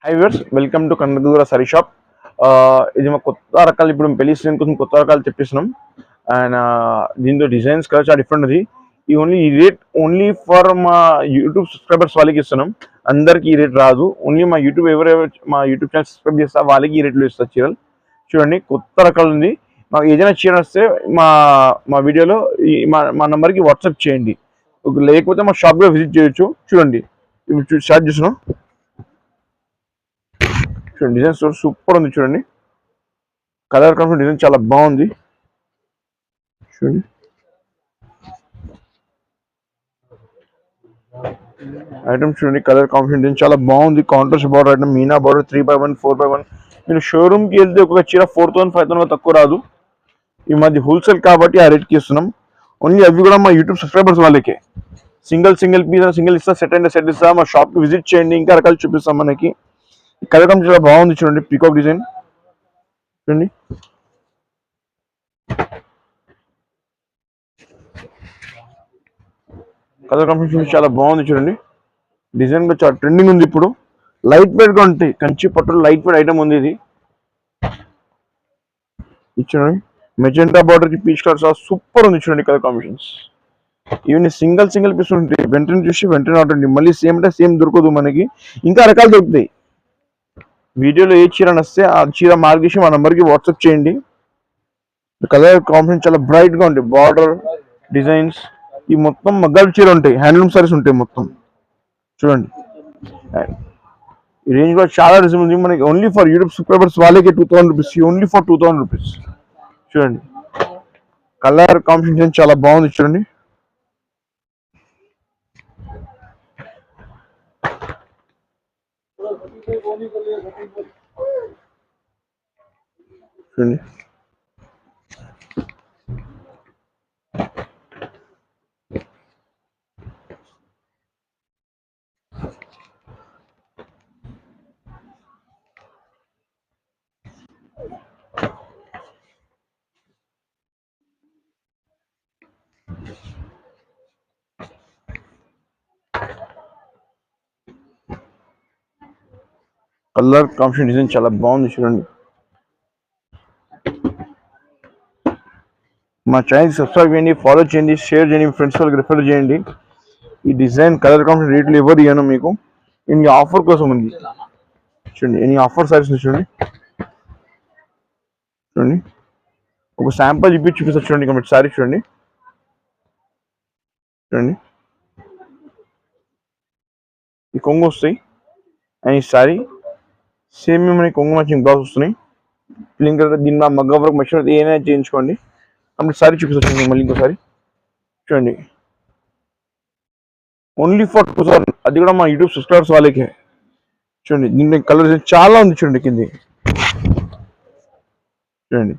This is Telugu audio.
High viewers, welcome to Kanakadurga sorry shop. ఇది మా కొత్త రకాలు ఇప్పుడు పెళ్లి సీజన్ కోసం కొత్త రకాలు తెప్పిస్తున్నాం. అండ్ దీంతో డిజైన్స్ కూడా చాలా డిఫరెంట్ ఉంది. ఈ రేట్ ఓన్లీ ఫర్ మా యూట్యూబ్ సబ్స్క్రైబర్స్ వాళ్ళకి ఇస్తున్నాం. అందరికి ఈ రేట్ రాదు. ఓన్లీ మా యూట్యూబ్ ఛానల్ సబ్స్క్రైబ్ చేస్తా వాళ్ళకి ఈ రేట్లు ఇస్తారు చీరలు. చూడండి, కొత్త రకాలు ఉంది. మాకు ఏదైనా చీర వస్తే మా వీడియోలో మా నెంబర్కి వాట్సాప్ చేయండి. లేకపోతే మా షాప్లో విజిట్ చేయొచ్చు. చూడండి, ఇప్పుడు స్టార్ట్ చేస్తున్నాం. చూడండి, డిజైన్ సూపర్ ఉంది. చూడండి, కలర్ కాంబినేషన్ డిజైన్ చాలా బాగుంది. చూడండి, ఐటమ్ చూడండి, కలర్ కాంబినేషన్ డిజైన్ చాలా బాగుంది. Contrast border item, Meena border 3x1 4x1. మీరు షోరూమ్కి వెళ్తే ఒక చీర 4,000 5,000 తక్కువ రాదు. ఈ మధ్య హోల్సేల్ కాబట్టి ఆ రేట్కి ఇస్తున్నాం. ఓన్లీ అవి కూడా మా యూట్యూబ్ సబ్స్క్రైబర్స్ వాళ్ళకే. సింగిల్ పీస్ సింగిల్ ఇస్తా, సెట్ ఇస్తా. మా షాప్కి విజిట్ చేయండి, ఇంకా రకాలు చూపిస్తాం. మనకి కలర్ కాంబినేషన్ చాలా బాగుంది. చూడండి, పీకాక్ డిజైన్ చూడండి. కలర్ కాంబినేషన్ చాలా బాగుంది. చూడండి, డిజైన్ కూడా చాలా ట్రెండింగ్ ఉంది. ఇప్పుడు లైట్ వెయిట్ గా ఉంటాయి. కంచి పట్టులో లైట్ వెయిట్ ఐటమ్ ఉంది. ఇది చూడండి, మెజెంటా బార్డర్ కి పీచ్ కలర్ సూపర్ ఉంది. చూడండి, కలర్ కాంబినేషన్స్ ఇవన్నీ సింగిల్ పీస్ ఉంటాయి. వెంటనే చూసి వెంటనే ఆర్డర్. మళ్ళీ సేమ్ అంటే సేమ్ దొరకదు మనకి. ఇంకా రకాలు దొరుకుతాయి. వీడియోలో ఏ చీర వస్తే ఆ చీర మార్క్ చేసి మా నంబర్కి వాట్సాప్ చేయండి. కలర్ కాంబినేషన్ చాలా బ్రైట్ గా ఉంటాయి. బార్డర్ డిజైన్స్ ఈ మొత్తం మగ్గాల చీర ఉంటాయి. హ్యాండ్లూమ్ సారీస్ ఉంటాయి మొత్తం. చూడండి, ఈ రేంజ్ కూడా చాలా రీజనబుల్ ఉంది. మనకి ఓన్లీ ఫర్ యూట్యూబ్ సబ్స్క్రైబర్స్ వాళ్ళకి 2,000 రూపీస్. Only for 2,000 rupees. చూడండి, కలర్ కాంబినేషన్ చాలా బాగుంది. చూడండి, చూడండి, కలర్ కాంబినేషన్ డిజైన్ చాలా బాగుంది. చూడండి, మా ఛానల్ సబ్స్క్రైబ్ చేయండి, ఫాలో చేయండి, షేర్ చేయండి, మీ ఫ్రెండ్స్ వాళ్ళకి రిఫర్ చేయండి. ఈ డిజైన్ కలర్ కాంబినేషన్ రేట్లు ఎవరు ఇవ్వను మీకు. ఈ ఆఫర్ కోసం ఉంది. చూడండి, ఎన్ని ఆఫర్ సారీస్ చూడండి. చూడండి, ఒక శాంపుల్ చూపిస్తారు. చూడండి, కంప్లీట్ సారీ చూడండి. చూడండి, ఈ కొంగు వస్తాయి. అండ్ ఈ సారీ సేమ్ మనకి కొంగు మ్యాచింగ్ బ్లౌజ్ వస్తున్నాయి. ప్లింక్ దీని మగ్గ వరకు మెషిన్ ఏదైనా చేయించుకోండి. కంప్లీట్ సారీ చూపిస్తారు. మళ్ళీ ఇంకోసారి చూడండి, ఓన్లీ ఫర్ 2,000. అది కూడా మా యూట్యూబ్ సబ్స్క్రైబర్స్ వాళ్ళకే. చూడండి, దీంట్లో కలర్ చాలా ఉంది. చూడండి, కింది చూడండి.